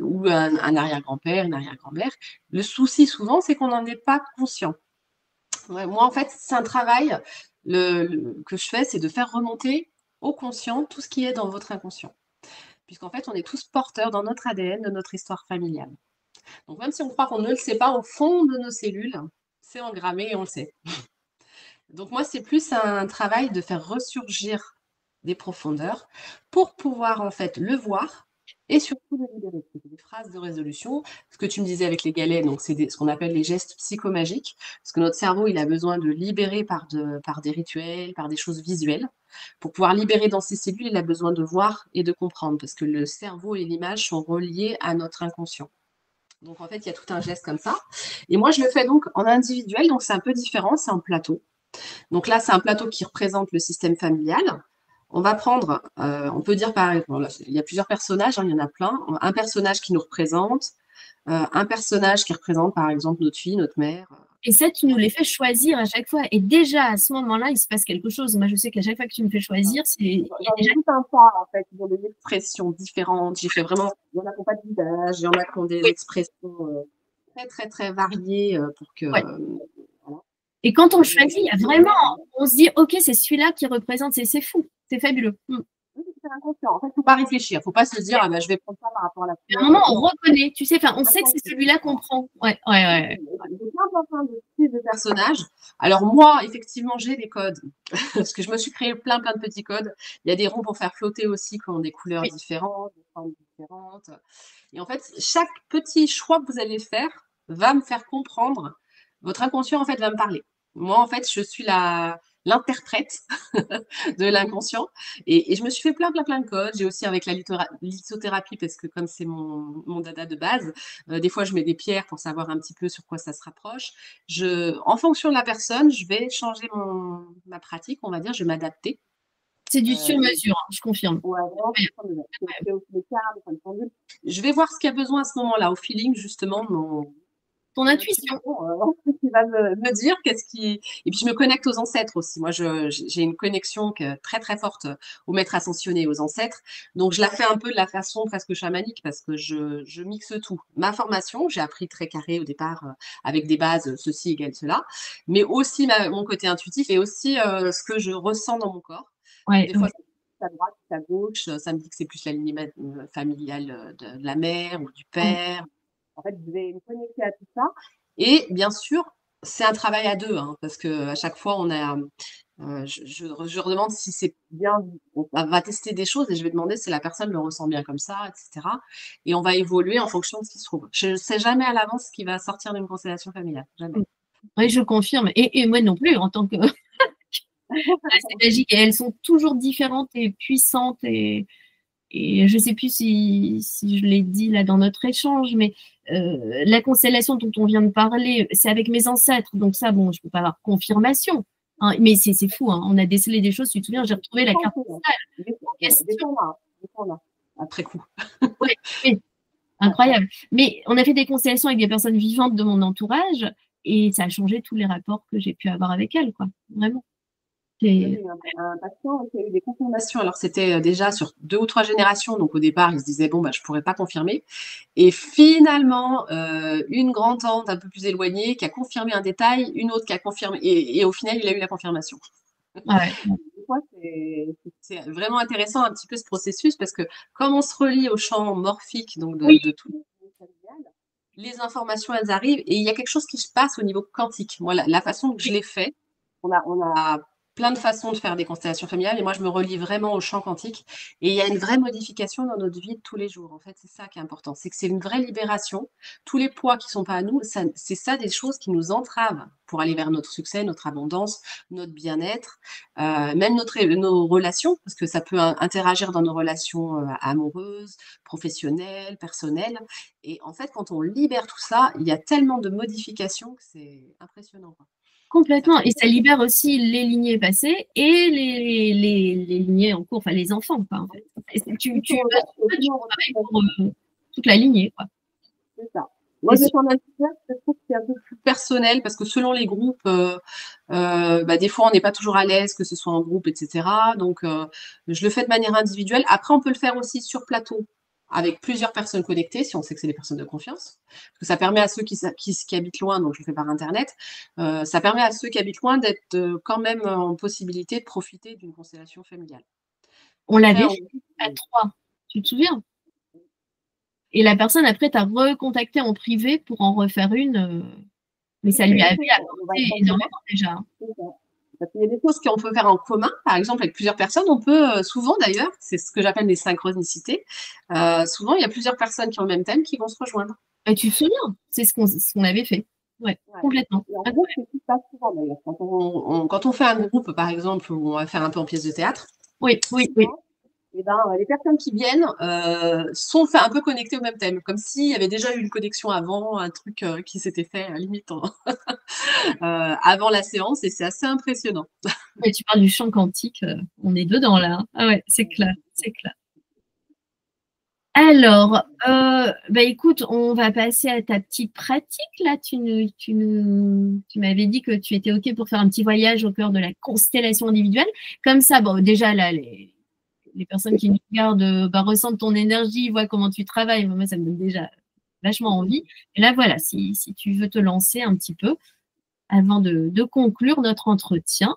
Ou un arrière-grand-père, une arrière-grand-mère. Le souci, souvent, c'est qu'on n'en est pas conscient. Ouais, moi, en fait, c'est un travail que je fais, c'est de faire remonter au conscient tout ce qui est dans votre inconscient. Puisqu'en fait, on est tous porteurs dans notre ADN de notre histoire familiale. Donc, même si on croit qu'on ne le sait pas, au fond de nos cellules, c'est engrammé et on le sait. Donc, moi, c'est plus un travail de faire ressurgir des profondeurs pour pouvoir, en fait, le voir et surtout le libérer. C'est des phrases de résolution. Ce que tu me disais avec les galets, donc c'est ce qu'on appelle les gestes psychomagiques, parce que notre cerveau, il a besoin de libérer par des rituels, par des choses visuelles. Pour pouvoir libérer dans ses cellules, il a besoin de voir et de comprendre, parce que le cerveau et l'image sont reliés à notre inconscient. Donc en fait, il y a tout un geste comme ça. Et moi, je le fais donc en individuel, donc c'est un peu différent, c'est en plateau. Donc là, c'est un plateau qui représente le système familial. On va prendre, on peut dire par exemple, il y a plusieurs personnages, hein, il y en a plein. Un personnage qui nous représente, un personnage qui représente, par exemple, notre fille, notre mère. Et ça, tu nous les fais choisir à chaque fois. Et déjà, à ce moment-là, il se passe quelque chose. Moi, je sais qu'à chaque fois que tu me fais choisir, il y a J'en ai déjà... tout un tas, en fait. Ils ont des expressions différentes. J'ai fait vraiment, il y en a qui n'ont pas de visage, il y en a qui ont des expressions très, très, très variées pour que. Ouais. Voilà. Et quand on choisit, il y a vraiment, on se dit, OK, c'est celui-là qui représente, c'est fou, c'est fabuleux. C'est inconscient. En fait, il ne faut pas réfléchir. Il ne faut pas se dire, ah ben, je vais prendre ça par rapport à la couleur. À un moment, on reconnaît, tu sais, on sait que c'est celui-là qu'on prend. Ouais. J'ai plein de types de personnages. Alors moi, effectivement, j'ai des codes. Parce que je me suis créé plein de petits codes. Il y a des ronds pour faire flotter aussi qui ont des couleurs différentes, des formes différentes. Et en fait, chaque petit choix que vous allez faire va me faire comprendre. Votre inconscient, en fait, va me parler. Moi, en fait, je suis l'interprète de l'inconscient. Et je me suis fait plein de codes. J'ai aussi avec la lithothérapie, parce que comme c'est mon dada de base, des fois, je mets des pierres pour savoir un petit peu sur quoi ça se rapproche. En fonction de la personne, je vais changer ma pratique, on va dire, je vais m'adapter. C'est du sur-mesure, je confirme. Ouais, vraiment, je vais voir ce qu'il y a besoin à ce moment-là, au feeling, justement, ton intuition. Qui va me dire qu'est-ce qui. Et puis je me connecte aux ancêtres aussi. Moi, j'ai une connexion très très forte aux maîtres ascensionnés, aux ancêtres. Donc je la fais un peu de la façon presque chamanique parce que je mixe tout. Ma formation, j'ai appris très carré au départ avec des bases ceci égale cela, mais aussi mon côté intuitif et aussi ce que je ressens dans mon corps. Ouais, des fois, à droite, à gauche, ça me dit que c'est plus la lignée familiale de la mère ou du père. En fait, je vais me connecter à tout ça. Et bien sûr, c'est un travail à deux, hein, parce qu'à chaque fois, je redemande si c'est bien. On va tester des choses et je vais demander si la personne le ressent bien comme ça, etc. Et on va évoluer en fonction de ce qui se trouve. Je ne sais jamais à l'avance ce qui va sortir d'une constellation familiale. Jamais. Oui, je confirme. Et moi non plus, en tant que. C'est magique. Et elles sont toujours différentes et puissantes. Et je ne sais plus si je l'ai dit là dans notre échange, mais la constellation dont on vient de parler, c'est avec mes ancêtres. Donc ça, bon, je ne peux pas avoir confirmation. Hein, mais c'est fou, hein, on a décelé des choses. Tu te souviens, j'ai retrouvé la carte postale. Après coup. Oui, incroyable. Mais on a fait des constellations avec des personnes vivantes de mon entourage et ça a changé tous les rapports que j'ai pu avoir avec elles, quoi. Vraiment. J'ai un patient qui a eu des confirmations. Alors, c'était déjà sur 2 ou 3 générations. Donc, au départ, il se disait, bon, bah, je ne pourrais pas confirmer. Et finalement, une grand-tante un peu plus éloignée qui a confirmé un détail, une autre qui a confirmé. Et au final, il a eu la confirmation. Ouais. C'est vraiment intéressant un petit peu ce processus parce que comme on se relie au champ morphique donc de tout, les informations, elles arrivent et il y a quelque chose qui se passe au niveau quantique. Moi, la façon que je l'ai fait, on a plein de façons de faire des constellations familiales et moi, je me relie vraiment au champ quantique et il y a une vraie modification dans notre vie de tous les jours. En fait, c'est ça qui est important. C'est que c'est une vraie libération. Tous les poids qui ne sont pas à nous, c'est ça des choses qui nous entravent pour aller vers notre succès, notre abondance, notre bien-être, même nos relations, parce que ça peut interagir dans nos relations amoureuses, professionnelles, personnelles. Et en fait, quand on libère tout ça, il y a tellement de modifications que c'est impressionnant. Complètement. Et ça libère aussi les lignées passées et les lignées en cours, enfin les enfants. Quoi, en fait. Tu travailles pour toute la lignée. Quoi. C'est ça. Moi, je trouve que c'est un peu plus personnel parce que selon les groupes, des fois, on n'est pas toujours à l'aise, que ce soit en groupe, etc. Donc, je le fais de manière individuelle. Après, on peut le faire aussi sur plateau avec plusieurs personnes connectées, si on sait que c'est des personnes de confiance. Parce que ça permet à ceux qui habitent loin, donc je le fais par Internet, ça permet à ceux qui habitent loin d'être quand même en possibilité de profiter d'une constellation familiale. On l'avait fait à 3, tu te souviens? Et la personne, après, t'a recontacté en privé pour en refaire une, mais ça lui avait apporté énormément déjà. Parce qu'il y a des choses qu'on peut faire en commun, par exemple avec plusieurs personnes. On peut souvent d'ailleurs, c'est ce que j'appelle les synchronicités, souvent il y a plusieurs personnes qui ont le même thème qui vont se rejoindre. Et tu te souviens? C'est ce qu'on avait fait. Ouais, complètement. Et en groupe, c'est tout ça souvent d'ailleurs. Quand on fait un groupe, par exemple, où on va faire un peu en pièce de théâtre. Oui. Et les personnes qui viennent sont un peu connectées au même thème, comme s'il y avait déjà eu une connexion avant, un truc qui s'était fait limite avant la séance, et c'est assez impressionnant. Et tu parles du champ quantique, on est dedans là. Ah ouais, c'est clair, c'est clair. Alors, bah écoute, on va passer à ta petite pratique là. Tu m'avais dit que tu étais OK pour faire un petit voyage au cœur de la constellation individuelle. Comme ça, bon, déjà là, les personnes qui nous regardent bah, ressentent ton énergie, voient comment tu travailles. Moi, ça me donne déjà vachement envie. Et là, voilà, si tu veux te lancer un petit peu avant de conclure notre entretien.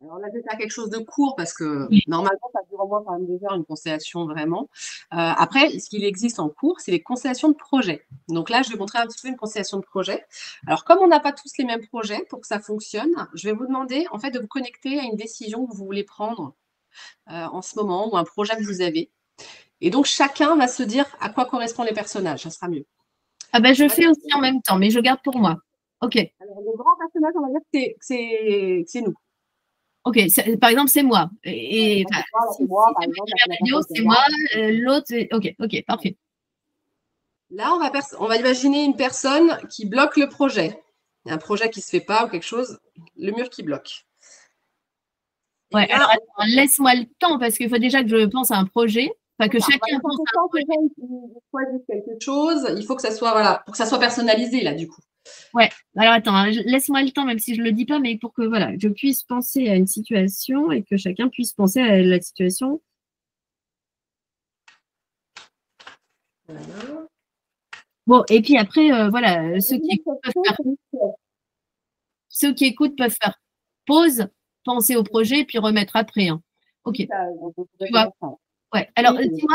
Alors là, je vais faire quelque chose de court parce que normalement, ça dure au moins quand même 2 heures, une constellation vraiment. Après, ce qu'il existe en cours, c'est les constellations de projets. Donc là, je vais montrer un petit peu une constellation de projets. Alors, comme on n'a pas tous les mêmes projets pour que ça fonctionne, je vais vous demander en fait de vous connecter à une décision que vous voulez prendre en ce moment ou un projet que vous avez. Et donc, chacun va se dire à quoi correspondent les personnages. Ça sera mieux. Ah ben, je fais aussi en même temps, mais je garde pour moi. OK. Alors, le grand personnage, on va dire que c'est nous. OK, par exemple, c'est moi. Et Moi, enfin, c'est toi, là, si c'est moi, c'est par moi exemple, qui là, vais c'est la à la radio, personne qui c'est moi, regarde. l'autre, OK, OK, parfait. Là, on va imaginer une personne qui bloque le projet. Un projet qui ne se fait pas ou quelque chose, le mur qui bloque. Et Ouais, alors là, attends, laisse-moi le temps parce qu'il faut déjà que je pense à un projet, enfin que on va chacun laisser un pense peu de à un temps que les projet. gens ils choisissent quelque chose. Il faut que ça soit, voilà, pour que ça soit personnalisé, là, du coup. Ouais, alors attends, hein, laisse-moi le temps, même si je le dis pas, mais pour que voilà, je puisse penser à une situation et que chacun puisse penser à la situation. Voilà. Bon, et puis après, voilà, Imaginez que cette chose, c'est l'histoire. ceux qui écoutent peuvent faire pause, penser au projet, puis remettre après, hein. Ok, Oui, ça, on peut tu trouver vois. comme ça. Ouais. Alors, Et dis-moi.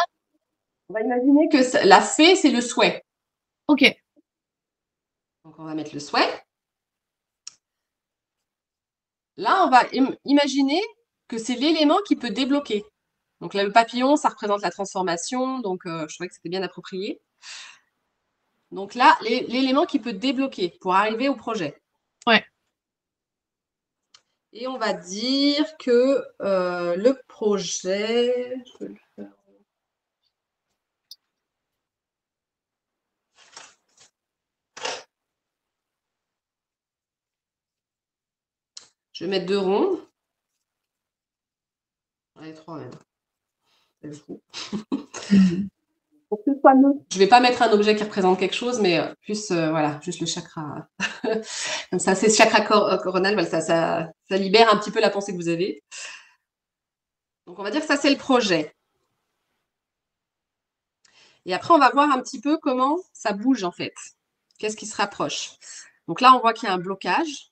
on va imaginer que la fée, c'est le souhait. Ok. Donc, on va mettre le souhait. Là, on va imaginer que c'est l'élément qui peut débloquer. Donc là, le papillon, ça représente la transformation. Donc, je trouvais que c'était bien approprié. Donc là, l'élément qui peut débloquer pour arriver au projet. Ouais. Et on va dire que le projet, je peux le faire. Je vais mettre 2 ronds. Allez, 3 même. C'est le coup. Pour que ce soit neutre. Je ne vais pas mettre un objet qui représente quelque chose, mais plus, voilà, juste le chakra. Comme ça, c'est ce chakra coronal, voilà, ça libère un petit peu la pensée que vous avez. Donc, on va dire que ça, c'est le projet. Et après, on va voir un petit peu comment ça bouge, en fait. Qu'est-ce qui se rapproche? Donc là, on voit qu'il y a un blocage.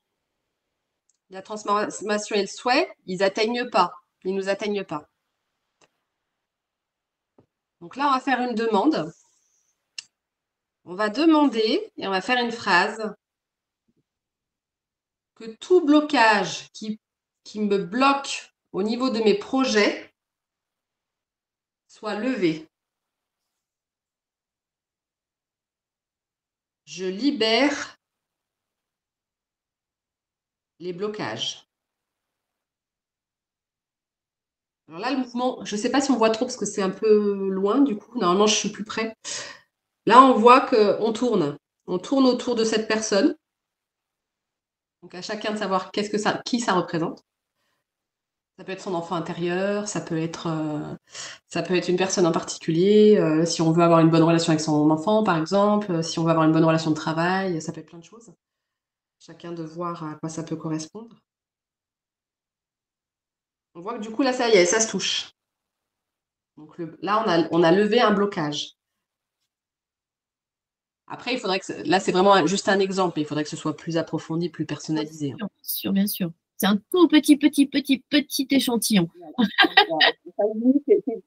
La transformation et le souhait, ils n'atteignent pas. Ils ne nous atteignent pas. Donc là, on va faire une demande. On va demander et on va faire une phrase que tout blocage qui me bloque au niveau de mes projets soit levé. Je libère les blocages. Alors là, le mouvement, je ne sais pas si on voit trop parce que c'est un peu loin du coup. Normalement, je suis plus près. Là, on voit qu'on tourne. On tourne autour de cette personne. Donc à chacun de savoir qui ça représente. Ça peut être son enfant intérieur, ça peut être une personne en particulier, si on veut avoir une bonne relation avec son enfant, par exemple, si on veut avoir une bonne relation de travail, ça peut être plein de choses. Chacun de voir à quoi ça peut correspondre. On voit que du coup, là, ça y est, ça se touche. Donc là, on a levé un blocage. Après, il faudrait que là, c'est vraiment juste un exemple, il faudrait que ce soit plus approfondi, plus personnalisé. Bien sûr, bien sûr. C'est un tout petit échantillon.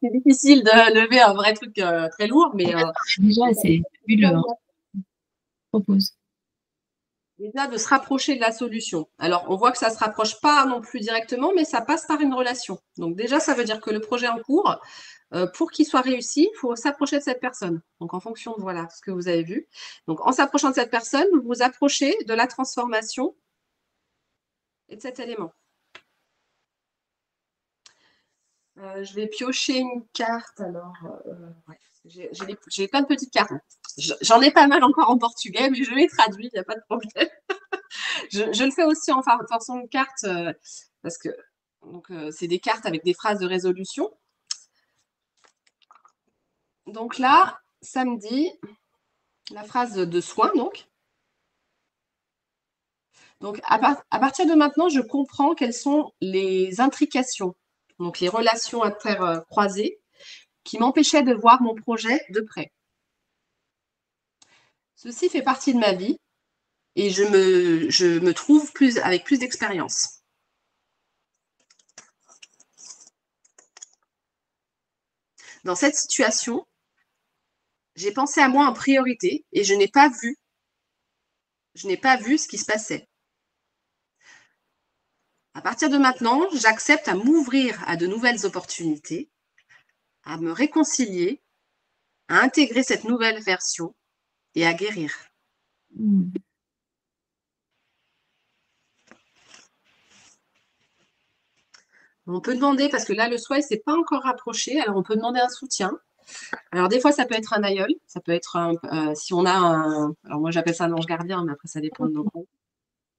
C'est difficile de lever un vrai truc très lourd, mais déjà, c'est fabuleux. Hein. Propose. Déjà de se rapprocher de la solution. Alors, on voit que ça ne se rapproche pas non plus directement, mais ça passe par une relation. Donc déjà, ça veut dire que le projet en cours, pour qu'il soit réussi, il faut s'approcher de cette personne. Donc, en fonction de voilà, ce que vous avez vu. Donc, en s'approchant de cette personne, vous vous approchez de la transformation et de cet élément. Je vais piocher une carte. Alors, ouais, j'ai plein de petites cartes. J'en ai pas mal encore en portugais, mais je les traduis, il n'y a pas de problème. Je le fais aussi en façon de carte parce que c'est des cartes avec des phrases de résolution. Donc là, samedi, la phrase de soin, donc. Donc, à partir de maintenant, je comprends quelles sont les intrications, donc les relations intercroisées, qui m'empêchaient de voir mon projet de près. Ceci fait partie de ma vie et je me trouve avec plus d'expérience. Dans cette situation, j'ai pensé à moi en priorité et je n'ai pas vu ce qui se passait. À partir de maintenant, j'accepte à m'ouvrir à de nouvelles opportunités, à me réconcilier, à intégrer cette nouvelle version et à guérir. On peut demander, parce que là, le soi, il ne s'est pas encore rapproché, alors on peut demander un soutien. Alors, des fois, ça peut être un aïeul, ça peut être, si on a un, alors moi, j'appelle ça un ange gardien, mais après, ça dépend de nos comptes.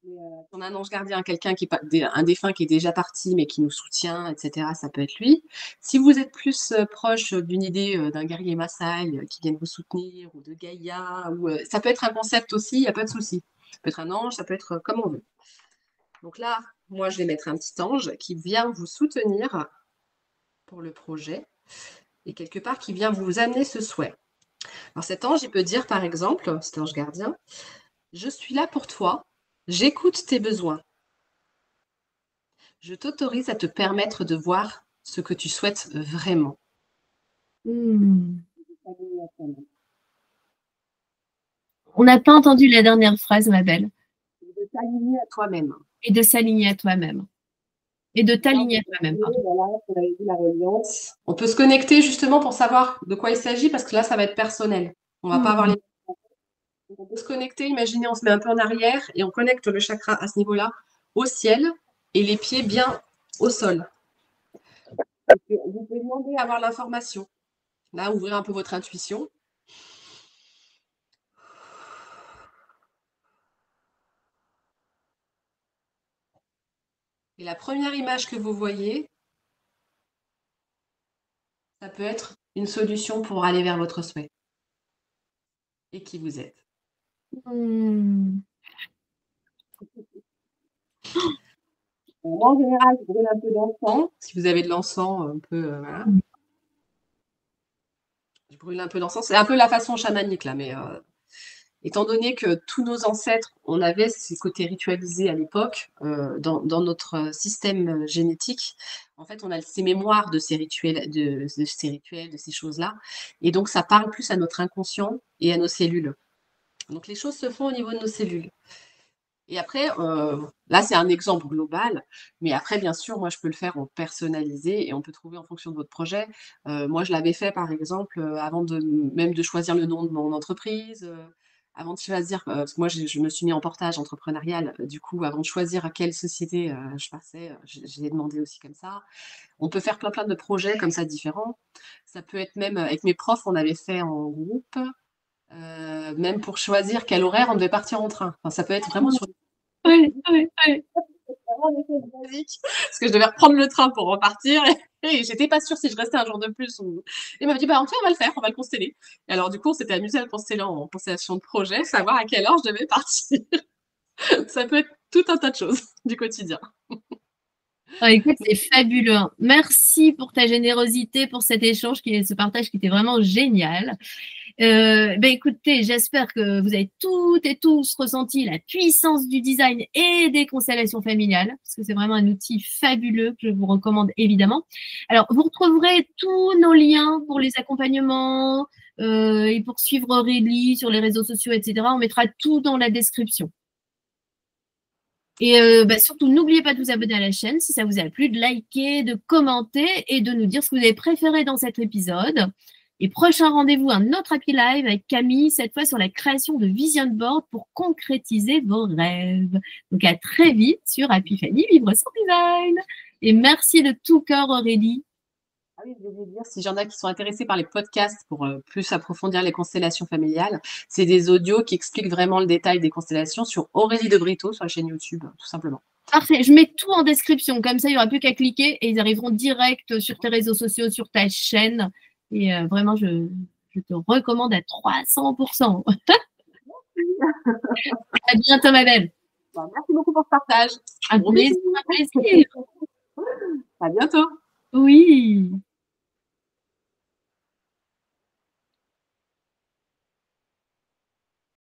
Si on a un ange gardien, quelqu'un qui est un défunt qui est déjà parti, mais qui nous soutient, etc., ça peut être lui. Si vous êtes plus proche d'une idée d'un guerrier Maasai qui vient vous soutenir, ou de Gaïa, ou, ça peut être un concept aussi, il n'y a pas de souci. Ça peut être un ange, ça peut être comme on veut. Donc là, moi, je vais mettre un petit ange qui vient vous soutenir pour le projet et quelque part qui vient vous amener ce souhait. Alors cet ange, il peut dire par exemple, cet ange gardien, je suis là pour toi, j'écoute tes besoins. Je t'autorise à te permettre de voir ce que tu souhaites vraiment. On n'a pas entendu la dernière phrase, ma belle. De t'aligner à toi-même. Et de s'aligner à toi-même. Et de t'aligner à toi-même. Voilà, on avait vu la reliance. On peut se connecter justement pour savoir de quoi il s'agit parce que là, ça va être personnel. On ne va pas avoir les... On peut se connecter, imaginez, on se met un peu en arrière et on connecte le chakra à ce niveau-là au ciel et les pieds bien au sol. Vous pouvez demander à avoir l'information. Là, ouvrez un peu votre intuition. Et la première image que vous voyez, ça peut être une solution pour aller vers votre souhait. Et qui vous êtes. En général, je brûle un peu d'encens. Si vous avez de l'encens, un peu, voilà. Je brûle un peu d'encens. C'est un peu la façon chamanique, là, mais étant donné que tous nos ancêtres, on avait ces côtés ritualisés à l'époque, dans notre système génétique, en fait, on a ces mémoires de ces rituels, de ces choses-là. Et donc, ça parle plus à notre inconscient et à nos cellules. Donc, les choses se font au niveau de nos cellules. Et après, là, c'est un exemple global, mais après, bien sûr, moi, je peux le faire en personnalisé et on peut trouver en fonction de votre projet. Moi, je l'avais fait, par exemple, avant même de choisir le nom de mon entreprise, avant de choisir, parce que moi, je me suis mis en portage entrepreneurial, du coup, avant de choisir à quelle société je passais, je l'ai demandé aussi comme ça. On peut faire plein de projets comme ça différents. Ça peut être même, avec mes profs, on avait fait en groupe, même pour choisir quel horaire on devait partir en train. Enfin, ça peut être vraiment sur Oui. vraiment des choses basiques, parce que je devais reprendre le train pour repartir et j'étais pas sûre si je restais un jour de plus. Et m'a dit, bah, en fait, on va le faire, on va le consteller. Et alors, du coup, on s'était amusé à le consteller en constellation de projet, savoir à quelle heure je devais partir. Ça peut être tout un tas de choses du quotidien. Écoute, c'est fabuleux. Merci pour ta générosité, pour cet échange, ce partage qui était vraiment génial. Écoutez, j'espère que vous avez toutes et tous ressenti la puissance du design et des constellations familiales, parce que c'est vraiment un outil fabuleux que je vous recommande évidemment. Alors, vous retrouverez tous nos liens pour les accompagnements et pour suivre Aurélie sur les réseaux sociaux, etc. On mettra tout dans la description. Et surtout, n'oubliez pas de vous abonner à la chaîne si ça vous a plu, de liker, de commenter et de nous dire ce que vous avez préféré dans cet épisode. Et prochain rendez-vous, un autre Happy Live avec Camille, cette fois sur la création de vision board pour concrétiser vos rêves. Donc à très vite sur Happy Fanny, vivre son design. Et merci de tout cœur Aurélie. Ah oui, je voulais dire, si j'en ai qui sont intéressés par les podcasts pour plus approfondir les constellations familiales, c'est des audios qui expliquent vraiment le détail des constellations sur Aurélie de Brito sur la chaîne YouTube, tout simplement. Parfait, je mets tout en description, comme ça il n'y aura plus qu'à cliquer et ils arriveront direct sur tes réseaux sociaux, sur ta chaîne. Et vraiment, je Je te recommande à 300%. À bientôt, ma belle. Merci beaucoup pour ce partage. Un plaisir, un plaisir. À bientôt. Oui.